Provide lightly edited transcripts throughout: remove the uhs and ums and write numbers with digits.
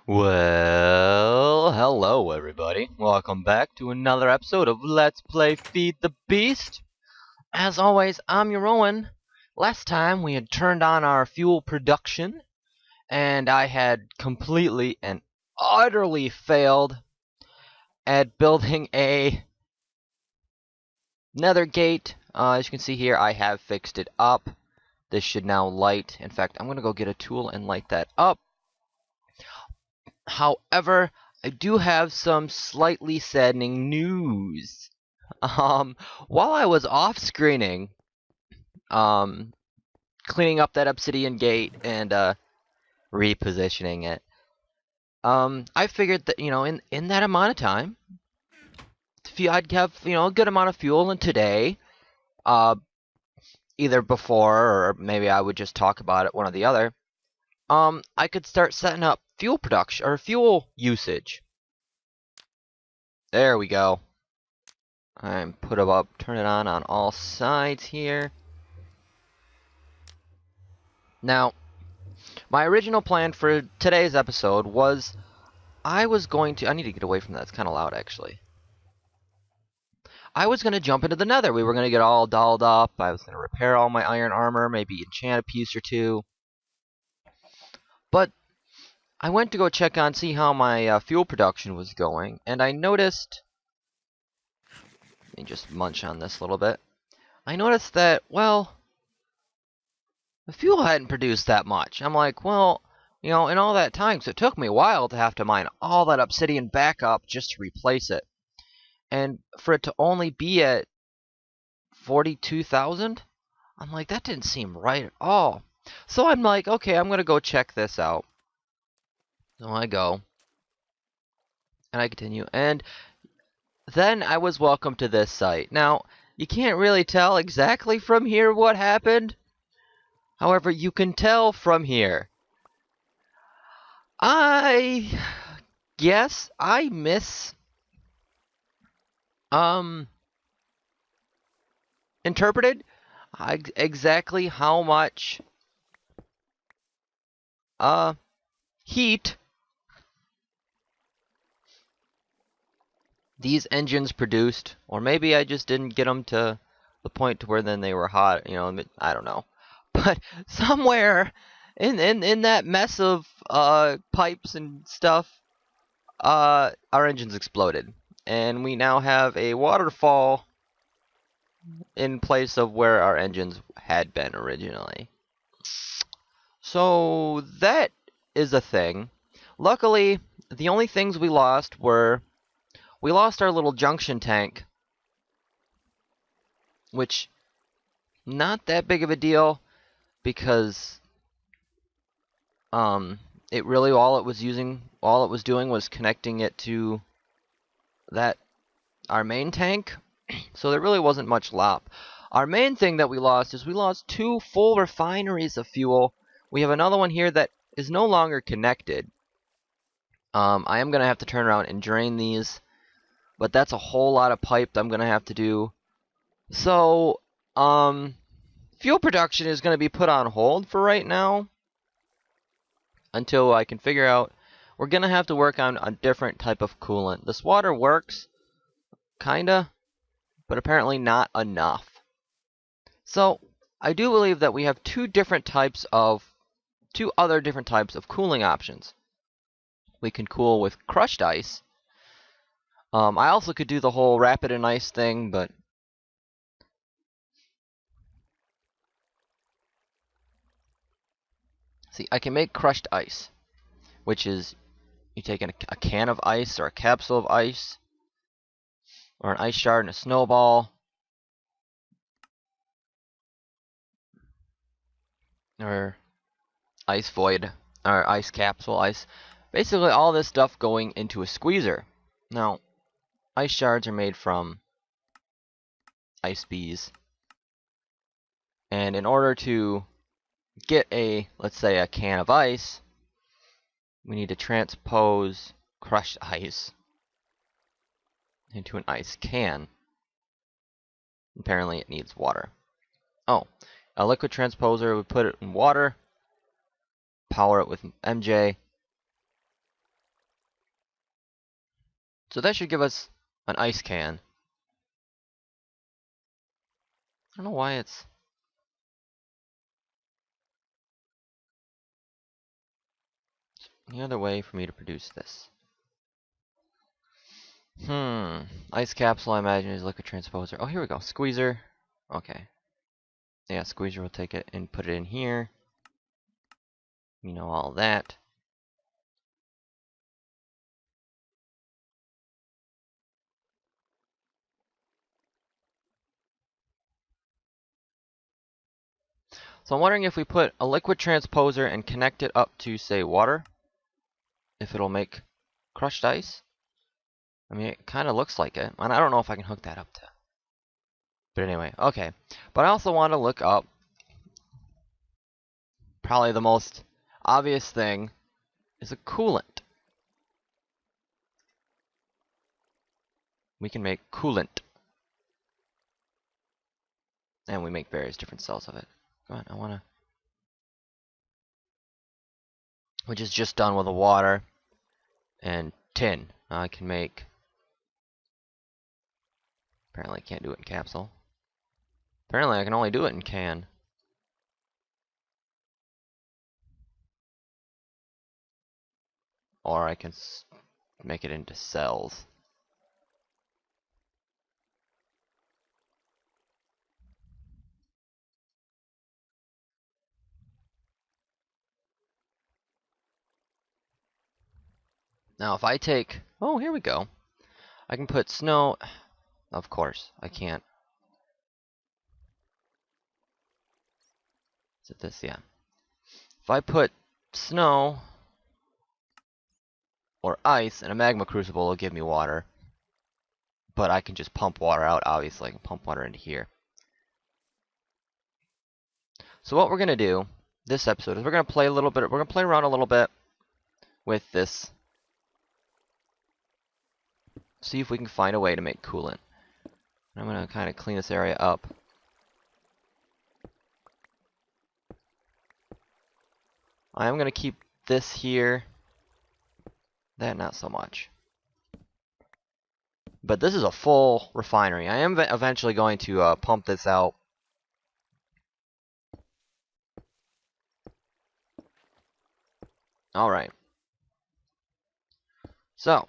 Well, hello everybody. Welcome back to another episode of Let's Play Feed the Beast. As always, I'm your Owen. Last time we had turned on our fuel production, and I had completely and utterly failed at building a nether gate. As you can see here, I have fixed it up. This should now light. In fact, I'm going to go get a tool and light that up. However, I do have some slightly saddening news. While I was off screening, cleaning up that obsidian gate and repositioning it, I figured that in that amount of time, I'd have a good amount of fuel, and today, either before or maybe I would just talk about it, one or the other. I could start setting up fuel production or fuel usage. There we go. I'm put it up, turn it on all sides here. Now, my original plan for today's episode was I need to get away from that. It's kind of loud, actually. I was going to jump into the nether. We were going to get all dolled up. I was going to repair all my iron armor, maybe enchant a piece or two. But I went to go see how my fuel production was going, and I noticed... Let me just munch on this a little bit. I noticed that, well, the fuel hadn't produced that much. I'm like, well, in all that time, so it took me a while to have to mine all that obsidian back up just to replace it. And for it to only be at 42,000, I'm like, that didn't seem right at all. So I'm like, okay, I'm going to go check this out. So I go, and I continue, and then I was welcomed to this site. Now, you can't really tell exactly from here what happened. However, you can tell from here. I guess I interpreted exactly how much heat these engines produced, or maybe I just didn't get them to the point to where then they were hot, I don't know. But somewhere in that mess of pipes and stuff, our engines exploded, and we now have a waterfall in place of where our engines had been originally. So that is a thing. Luckily, the only things we lost were we lost our little junction tank, which not that big of a deal because it really all it was doing was connecting it to our main tank. So there really wasn't much lop. Our main thing that we lost is we lost 2 full refineries of fuel. We have another one here that is no longer connected. I am going to have to turn around and drain these, but that's a whole lot of pipe that I'm going to have to do. So, fuel production is going to be put on hold for right now until I can figure out. We're going to have to work on a different type of coolant. This water works, kinda, but apparently not enough. So, I do believe that we have two other different types of cooling options. We can cool with crushed ice. I also could do the whole rapid and ice thing, but see, I can make crushed ice, which is you take a can of ice or a capsule of ice or an ice shard and a snowball or ice void or ice capsule, basically all this stuff going into a squeezer. Now, ice shards are made from ice bees, and in order to get let's say a can of ice, we need to transpose crushed ice into an ice can. Apparently it needs water. Oh, a liquid transposer, we put it in water, power it with MJ, So that should give us an ice can. I don't know why it's... Any other way for me to produce this? Ice capsule, I imagine, is liquid transposer. Oh, here we go. Squeezer. Okay. Yeah, squeezer will take it and put it in here. You know all that. So I'm wondering if we put a liquid transposer and connect it up to, say, water, if it'll make crushed ice. I mean, it kind of looks like it, and I don't know if I can hook that up to. But anyway, okay. But I also want to look up probably the most obvious thing is a coolant. We can make coolant. And we make various different cells of it. Go on, I want to... Which is just done with a water and tin. Now I can make... Apparently I can't do it in capsule. Apparently I can only do it in can. Or I can make it into cells. Now if I take... Oh, here we go. I can put snow... Of course, I can't. Is it this? Yeah. If I put snow or ice in a magma crucible, it'll give me water. But I can just pump water out, obviously. I can pump water into here. So what we're going to do this episode is we're going to play a little bit, we're going to play around a little bit with this. See if we can find a way to make coolant. I'm going to kind of clean this area up. I am going to keep this here. That not so much. But this is a full refinery. I am eventually going to pump this out. Alright. So,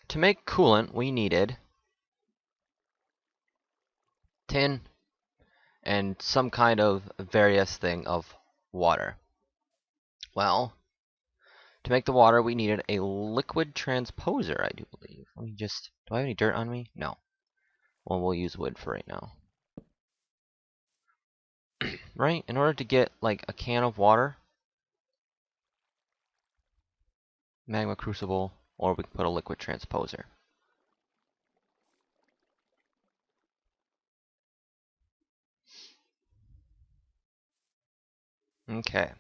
to make coolant, we needed tin and some kind of various thing of water. Well, to make the water, we needed a liquid transposer, I do believe. Let me just... Do I have any dirt on me? No. Well, we'll use wood for right now. Right? In order to get, like, a can of water, magma crucible, or we can put a liquid transposer. Okay.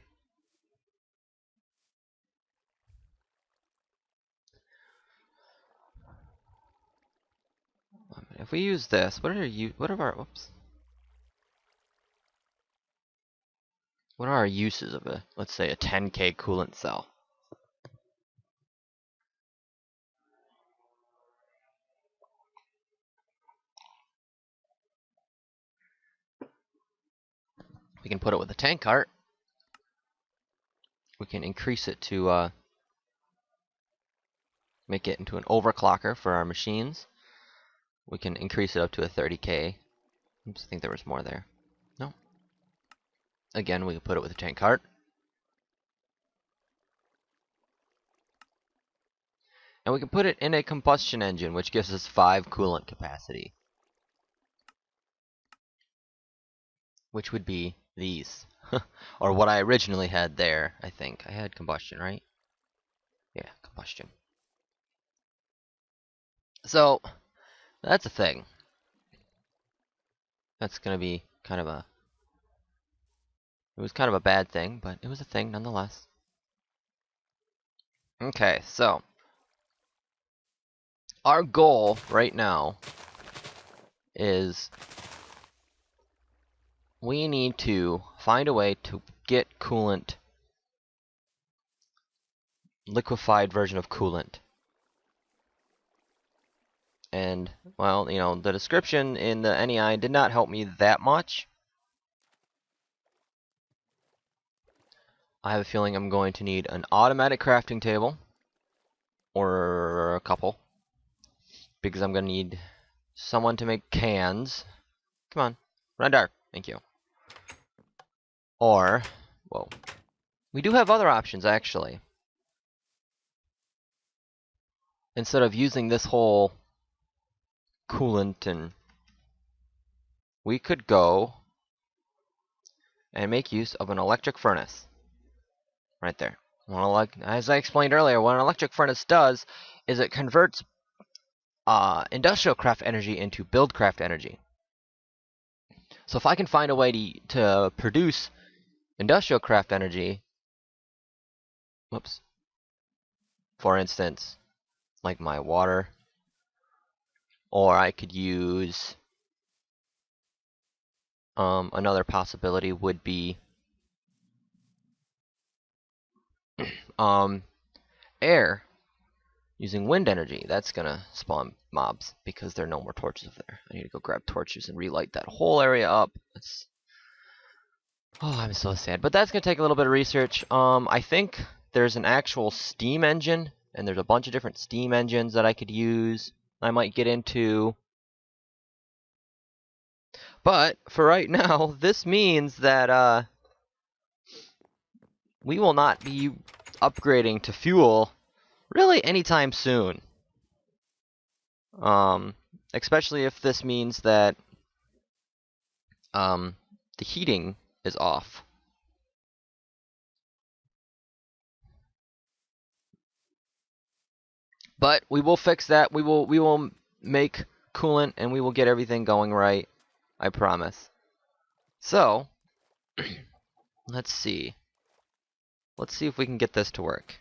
If we use this, what are our oops? What are our uses of a, let's say, a 10K coolant cell? We can put it with a tank cart. We can increase it to make it into an overclocker for our machines. We can increase it up to a 30K. Oops, I think there was more there. No. Again, we can put it with a tank cart. And we can put it in a combustion engine, which gives us 5 coolant capacity. Which would be these. Or what I originally had there, I think. I had combustion, right? Yeah, combustion. So, that's a thing. That's gonna be kind of a... It was kind of a bad thing, but it was a thing nonetheless. Okay, so... Our goal right now is... We need to find a way to get coolant... Liquefied version of coolant And, well, you know, the description in the NEI did not help me that much. I have a feeling I'm going to need an automatic crafting table, or a couple, because I'm going to need someone to make cans. Come on, run dark, thank you. Or, whoa, we do have other options actually. Instead of using this whole coolant, and we could go and make use of an electric furnace. Right there. Well, like, as I explained earlier, what an electric furnace does is it converts industrial craft energy into build craft energy. So if I can find a way to produce industrial craft energy, whoops, for instance, like my water, or I could use another possibility would be air using wind energy. That's gonna spawn mobs because there are no more torches over there. I need to go grab torches and relight that whole area up. Oh, I'm so sad. But that's gonna take a little bit of research. I think there's an actual steam engine, and there's a bunch of different steam engines that I could use. I might get into. But for right now, this means that we will not be upgrading to fuel really anytime soon. Especially if this means that the heating is off. But we will fix that. We will make coolant, and we will get everything going right. I promise. So, let's see. Let's see if we can get this to work.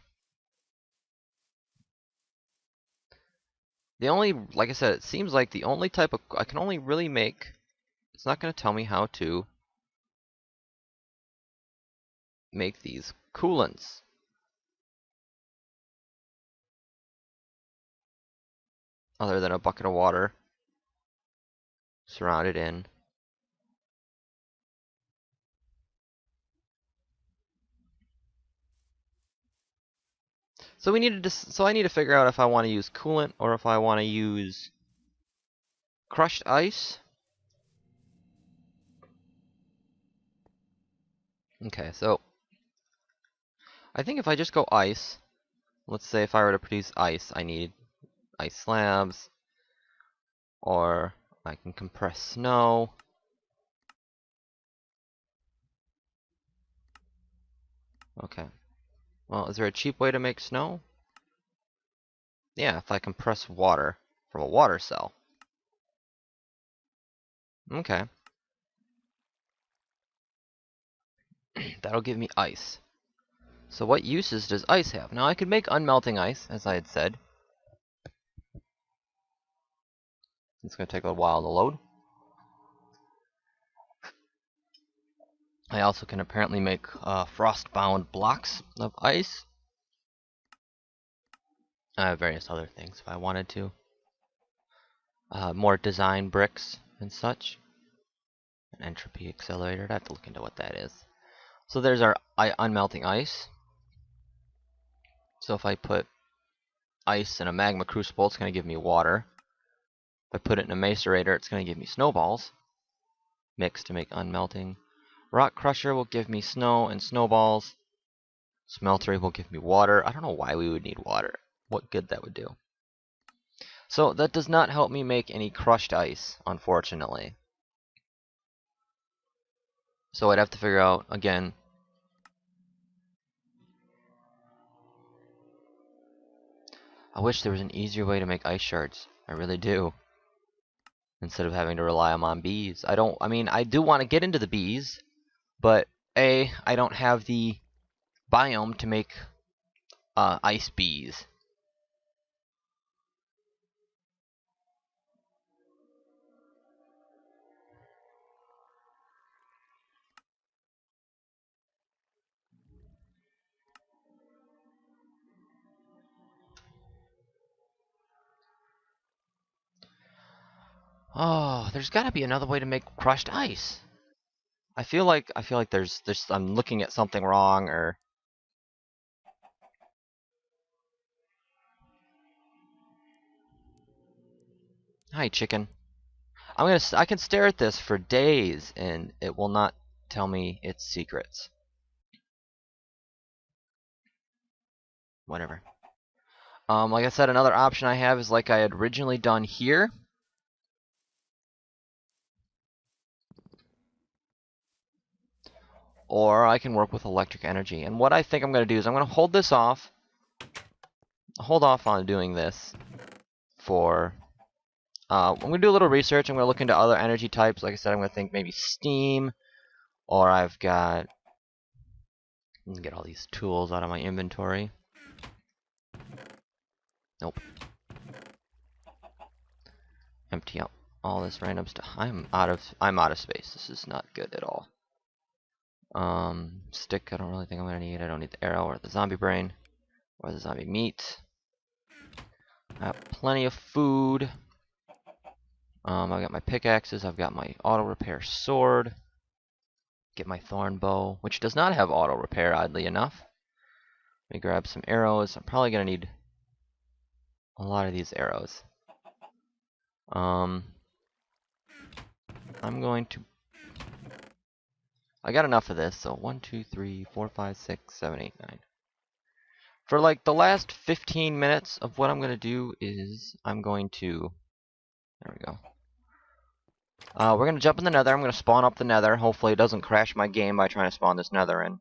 The only, like I said, it seems like the only type of, I can only really make, it's not going to tell me how to make these coolants. Other than a bucket of water surrounded in. So we need to so I need to figure out if I want to use coolant or if I want to use crushed ice. Okay, so I think if I just go ice, let's say if I were to produce ice, I need ice slabs, or I can compress snow. Okay. Well, is there a cheap way to make snow? Yeah, if I compress water from a water cell. Okay. That'll give me ice. So what uses does ice have? Now I could make unmelting ice, as I had said. It's going to take a while to load. I also can apparently make frost-bound blocks of ice. Various other things if I wanted to. More design bricks and such. An entropy accelerator. I'd have to look into what that is. So there's our unmelting ice. So if I put ice in a magma crucible, it's going to give me water. If I put it in a macerator, it's going to give me snowballs. Mix to make unmelting. Rock crusher will give me snow and snowballs. Smeltery will give me water. I don't know why we would need water. What good that would do. So that does not help me make any crushed ice, unfortunately. So I'd have to figure out, again, I wish there was an easier way to make ice shards. I really do. Instead of having to rely on bees. I mean, I do want to get into the bees, but A, I don't have the biome to make ice bees. Oh, there's got to be another way to make crushed ice. I feel like there's I'm looking at something wrong or Hi, chicken. I can stare at this for days and it will not tell me its secrets. Whatever. Like I said, another option I have is like I had originally done here. Or I can work with electric energy. And what I think I'm going to do is I'm going to hold this off. Hold off on doing this for... I'm going to do a little research. I'm going to look into other energy types. Like I said, I'm going to think maybe steam. Or I've got... Let me get all these tools out of my inventory. Nope. Empty out all this random stuff. I'm out of space. This is not good at all. Stick, I don't really think I'm gonna need. I don't need the arrow or the zombie brain or the zombie meat. I have plenty of food. I've got my pickaxes, I've got my auto repair sword. Get my thorn bow, which does not have auto repair, oddly enough. Let me grab some arrows. I'm probably gonna need a lot of these arrows. I'm going to... I got enough of this, so 1, 2, 3, 4, 5, 6, 7, 8, 9. For like the last 15 minutes of what I'm going to do is I'm going to... There we go. We're going to jump in the nether. I'm going to spawn up the nether. Hopefully it doesn't crash my game by trying to spawn this nether in.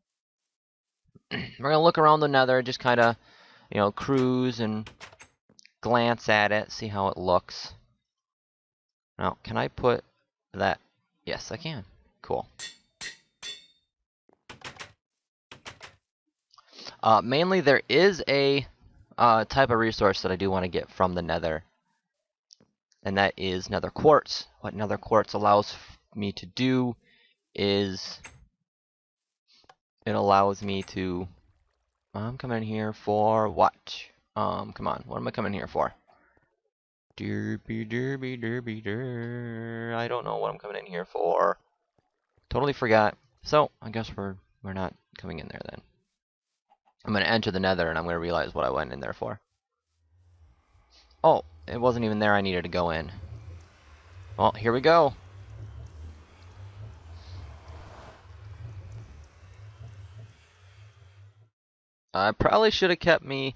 We're going to look around the nether, just kind of, you know, cruise and glance at it, see how it looks. Now, can I put that? Yes, I can. Cool. Mainly, there is a type of resource that I do want to get from the nether, and that is nether quartz. What nether quartz allows me to do is it allows me to... I'm coming here for what? Come on, what am I coming here for? Derby, derby, derby, der. I don't know what I'm coming in here for. Totally forgot. So, I guess we're not coming in there then. I'm going to enter the nether and I'm going to realize what I went in there for. Oh, it wasn't even there I needed to go in. Well, here we go. I probably should have kept my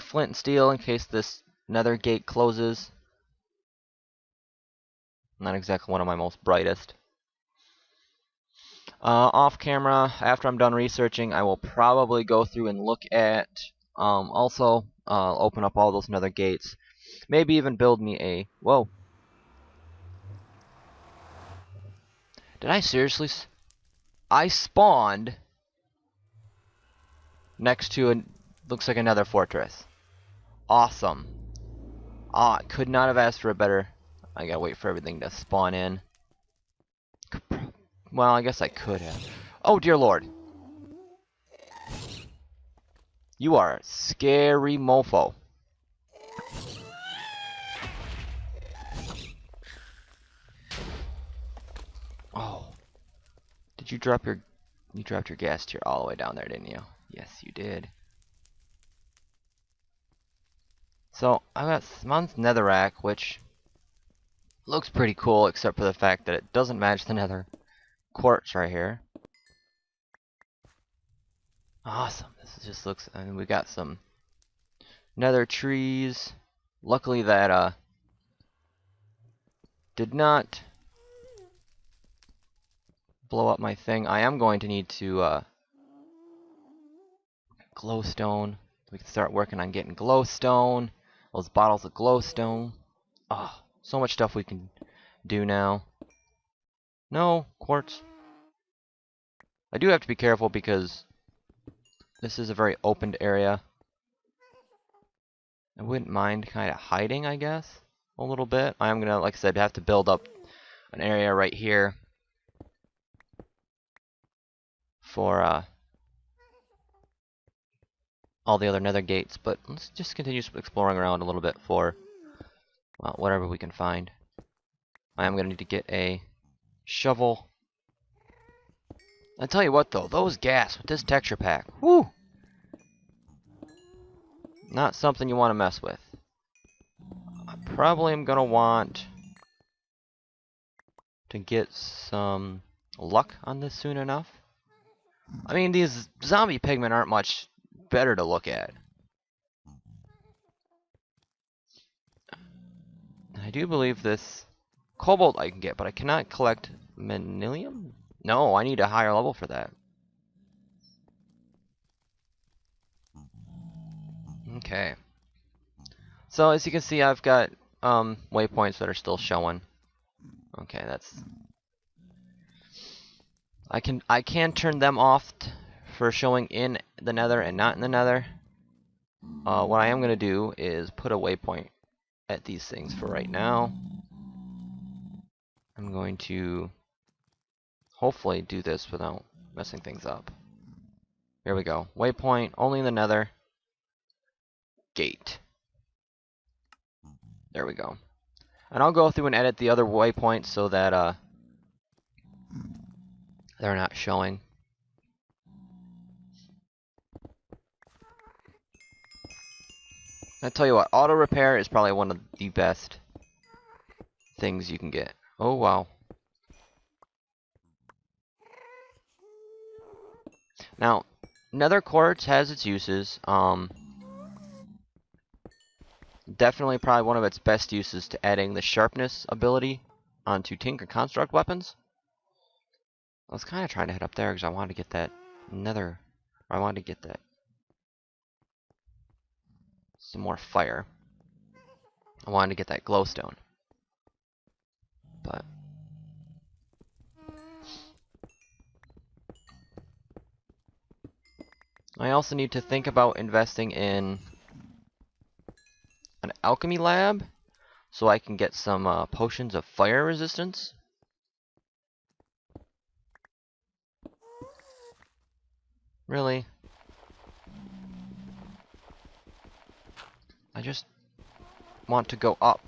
flint and steel in case this nether gate closes. Not exactly one of my most brightest. Off camera, after I'm done researching, I will probably go through and look at, also, open up all those nether gates. Maybe even build me a, whoa. Did I seriously, I spawned next to a, looks like another fortress. Awesome. I could not have asked for a better, I gotta wait for everything to spawn in. Well, I guess I could have. Oh, dear Lord. You are a scary mofo. Oh. Did you drop your... You dropped your gas tier all the way down there, didn't you? Yes, you did. So, I got Smon's netherrack, which looks pretty cool, except for the fact that it doesn't match the nether quartz right here. Awesome. This just looks... I mean, we got some nether trees. Luckily that, did not blow up my thing. I am going to need to, glowstone. We can start working on getting glowstone. Those bottles of glowstone. Oh, so much stuff we can do now. No, quartz. I do have to be careful because this is a very opened area. I wouldn't mind kind of hiding, I guess, a little bit. I'm gonna, like I said, have to build up an area right here for all the other nether gates, but let's just continue exploring around a little bit for whatever we can find. I am going to need to get a shovel. I tell you what though, those gas with this texture pack, whoo! Not something you want to mess with. I probably am going to want to get some luck on this soon enough. I mean, these zombie pigmen aren't much better to look at. I do believe this cobalt I can get, but I cannot collect manilium? No, I need a higher level for that. Okay. So as you can see, I've got waypoints that are still showing. Okay, that's... I can turn them off for showing in the nether and not in the nether. What I am going to do is put a waypoint at these things for right now. I'm going to hopefully do this without messing things up. Here we go. Waypoint, only in the nether. Gate. There we go. And I'll go through and edit the other waypoints so that they're not showing. I tell you what, auto repair is probably one of the best things you can get. Oh wow. Now, nether quartz has its uses. Definitely probably one of its best uses to adding the sharpness ability onto Tinker Construct weapons. I was kind of trying to head up there because I wanted to get that nether. I wanted to get that some more fire. I wanted to get that glowstone. But I also need to think about investing in an alchemy lab so I can get some potions of fire resistance. Really? I just want to go up.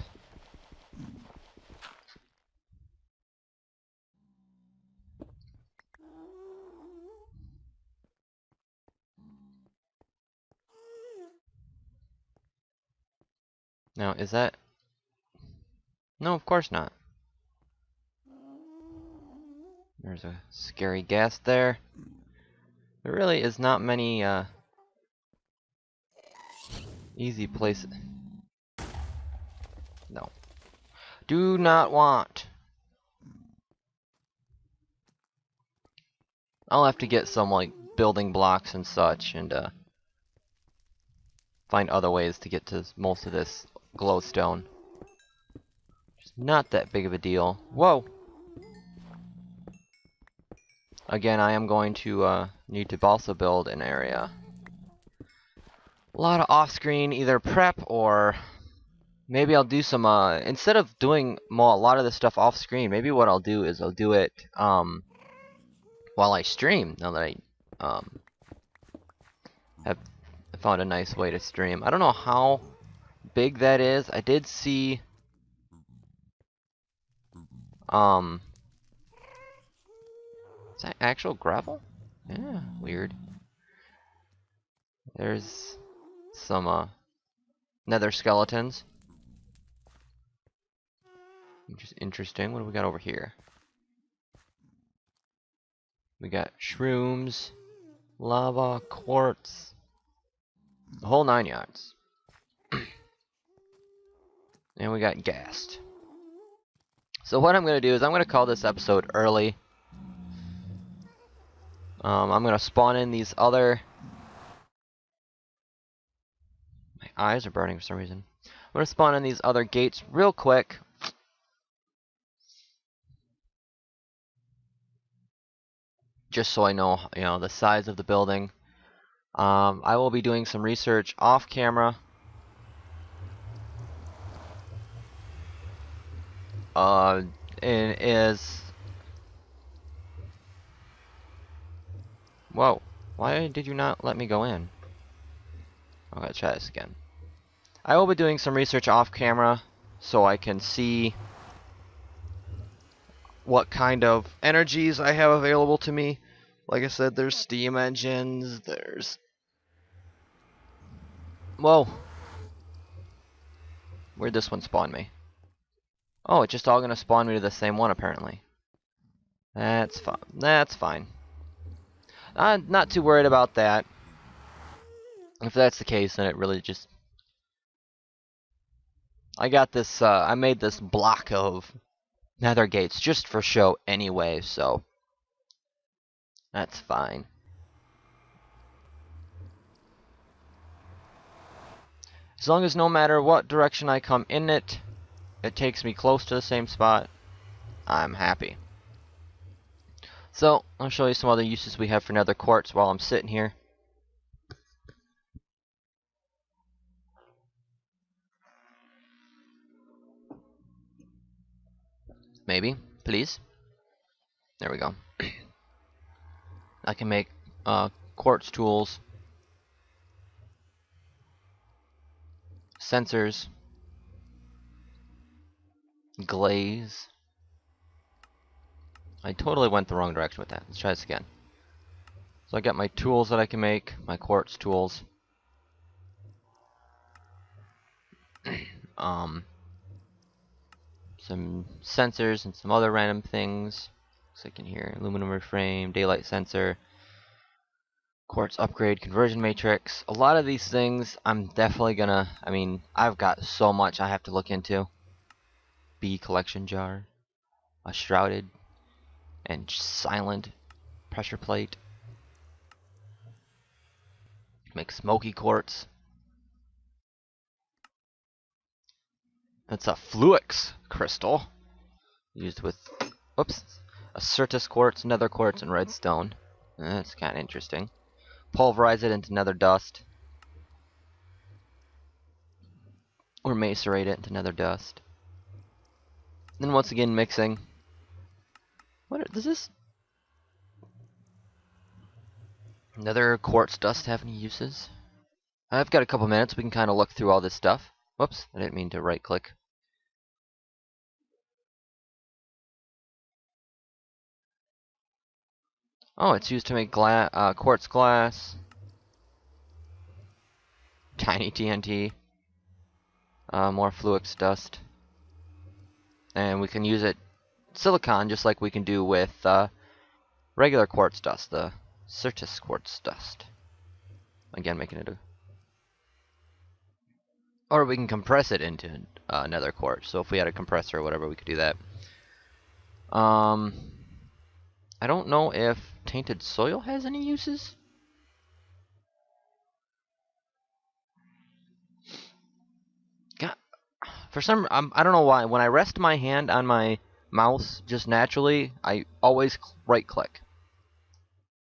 Now, is that... No, of course not. There's a scary ghast there. There really is not many easy places. No. Do not want. I'll have to get some like building blocks and such and find other ways to get to most of this glowstone. It's not that big of a deal. Whoa! Again, I am going to need to also build an area. A lot of off-screen either prep or maybe I'll do some instead of doing a lot of this stuff off-screen, maybe what I'll do is I'll do it while I stream, now that I have found a nice way to stream. I don't know how big that is. I did see is that actual gravel? Yeah, weird. There's some nether skeletons. Which is interesting. What do we got over here? We got shrooms, lava, quartz, the whole 9 yards. And we got ghast. So what I'm going to do is I'm going to call this episode early. I'm going to spawn in these other... My eyes are burning for some reason. I'm going to spawn in these other gates real quick. Just so I know, the size of the building. I will be doing some research off camera. And is... Whoa, why did you not let me go in? I'm gonna try this again. I will be doing some research off camera so I can see what kind of energies I have available to me. Like I said, there's steam engines, there's... Whoa! Where'd this one spawn me? Oh, it's just all gonna spawn me to the same one apparently. That's fine. That's fine. I'm not too worried about that. If that's the case, then it really just... I got this, I made this block of nether gates just for show anyway, so... That's fine. As long as no matter what direction I come in it, it takes me close to the same spot, I'm happy. So, I'll show you some other uses we have for nether quartz while I'm sitting here. Maybe, please. There we go. I can make quartz tools, sensors, glaze. I totally went the wrong direction with that. Let's try this again. So I got my tools that I can make, my quartz tools. Some sensors and some other random things. Looks like in here, aluminum reframe, daylight sensor, quartz upgrade, conversion matrix. A lot of these things I'm definitely gonna, I mean, I've got so much I have to look into. Bee collection jar, a shrouded and silent pressure plate. Make smoky quartz. That's a Fluix crystal used with, whoops, a Certus quartz, nether quartz, and redstone. That's kind of interesting. Pulverize it into nether dust, or macerate it into nether dust. Then once again mixing. What does this nether quartz dust have any uses? I've got a couple minutes. We can kind of look through all this stuff. Whoops, I didn't mean to right click. Oh, it's used to make quartz glass, tiny TNT, more Fluix dust, and we can use it silicon just like we can do with regular quartz dust, the Certus quartz dust. Again, making it or we can compress it into nether quartz. So if we had a compressor or whatever, we could do that. I don't know if tainted soil has any uses. God, for some, I don't know why. When I rest my hand on my mouse, just naturally, I always right click.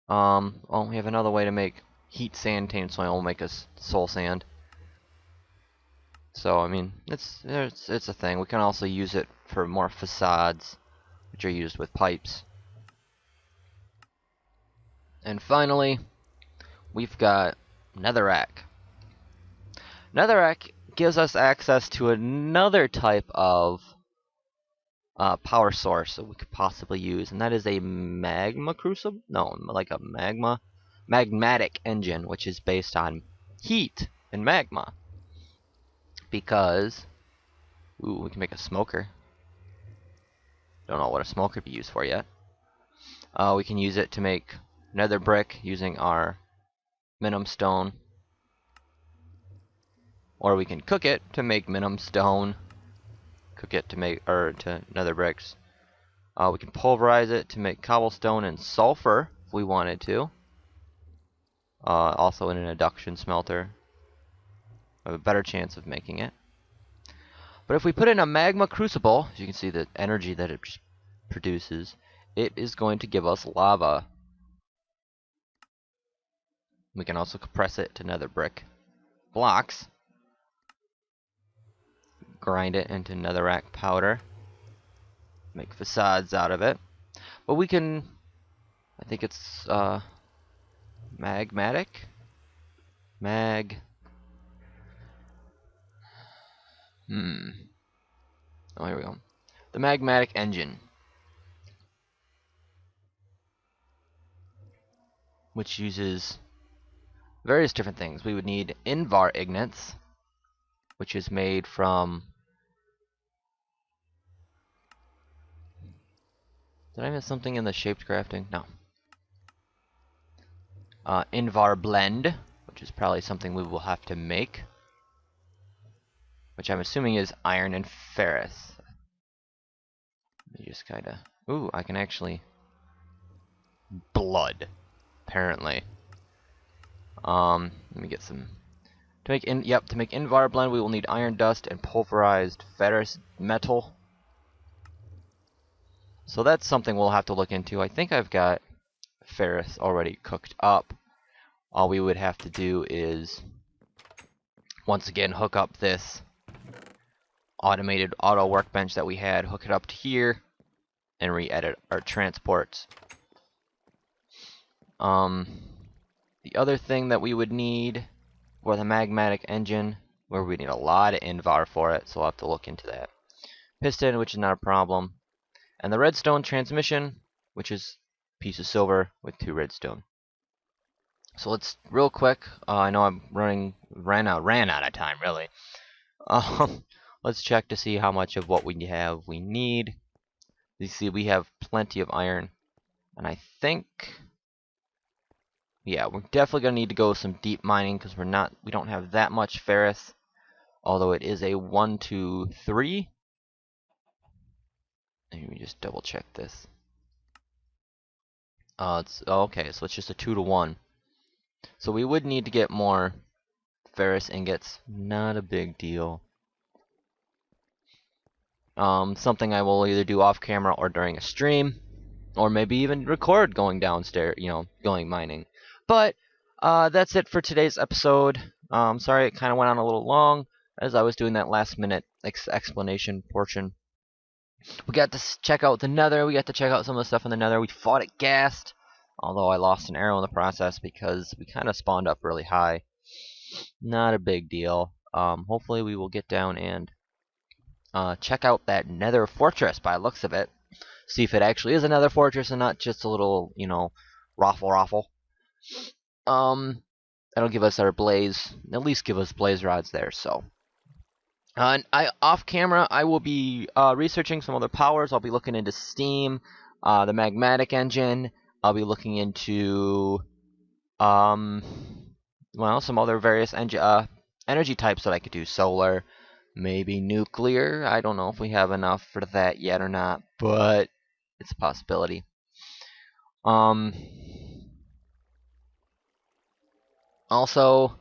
Oh, we have another way to make heat sand tainted soil. We'll make us soul sand. So I mean, it's a thing. We can also use it for more facades, which are used with pipes. And finally, we've got netherrack. Netherrack gives us access to another type of power source that we could possibly use, and that is a magma crucible? No, like a magmatic engine, which is based on heat and magma. Because, ooh, we can make a smoker. Don't know what a smoker would be used for yet. We can use it to make nether brick using our minimum stone. Or we can cook it to make minimum stone. Cook it to make, to nether bricks. We can pulverize it to make cobblestone and sulfur if we wanted to. Also in an induction smelter. We have a better chance of making it. But if we put in a magma crucible, as you can see the energy that it produces, it is going to give us lava. We can also compress it to nether brick blocks. Grind it into netherrack powder. Make facades out of it. But we can, I think it's magmatic? Oh, here we go. The magmatic engine, which uses various different things. We would need Invar ignits, which is made from... Did I miss something in the shaped crafting? No. Invar blend, which is probably something we will have to make, which I'm assuming is iron and ferrous. Let me just kinda... Ooh, I can actually... Blood, apparently. Let me get some... To make Invar blend, we will need iron dust and pulverized ferrous metal. So that's something we'll have to look into. I think I've got ferrous already cooked up. All we would have to do is, once again, hook up this automated auto workbench that we had, hook it up to here, and re-edit our transports. The other thing that we would need for the magmatic engine, where we need a lot of Invar for it, so we'll have to look into that. Piston, which is not a problem. And the redstone transmission, which is a piece of silver with 2 redstone. So let's, real quick, I know I'm ran out of time, really. Let's check to see how much of what we need. You see, we have plenty of iron. And I think... Yeah, we're definitely gonna need to go some deep mining because we don't have that much ferrous, although it is a 1, 2, 3. Let me just double check this. It's okay, so it's just a 2 to 1. So we would need to get more ferrous ingots. Not a big deal. Something I will either do off camera or during a stream, or maybe even record going downstairs, going mining. But that's it for today's episode. Sorry it kind of went on a little long as I was doing that last minute explanation portion. We got to check out the nether. We got to check out some of the stuff in the nether. We fought it gassed, although I lost an arrow in the process because we kind of spawned up really high. Not a big deal. Hopefully we will get down and check out that nether fortress by the looks of it. See if it actually is another fortress and not just a little, raffle. That'll give us our blaze, at least give us blaze rods there, so. And off camera, I will be researching some other powers. I'll be looking into Steam, the magmatic engine. I'll be looking into, some other various energy types that I could do. Solar, maybe nuclear. I don't know if we have enough for that yet or not, but it's a possibility. Also,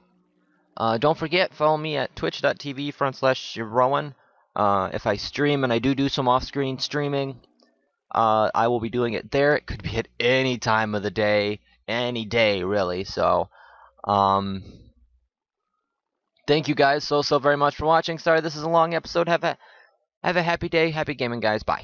don't forget, follow me at twitch.tv/Rowan. If I stream, and I do some off-screen streaming, I will be doing it there. It could be at any time of the day, any day, really. So, thank you guys so very much for watching. Sorry this is a long episode. Have a happy day, happy gaming, guys. Bye.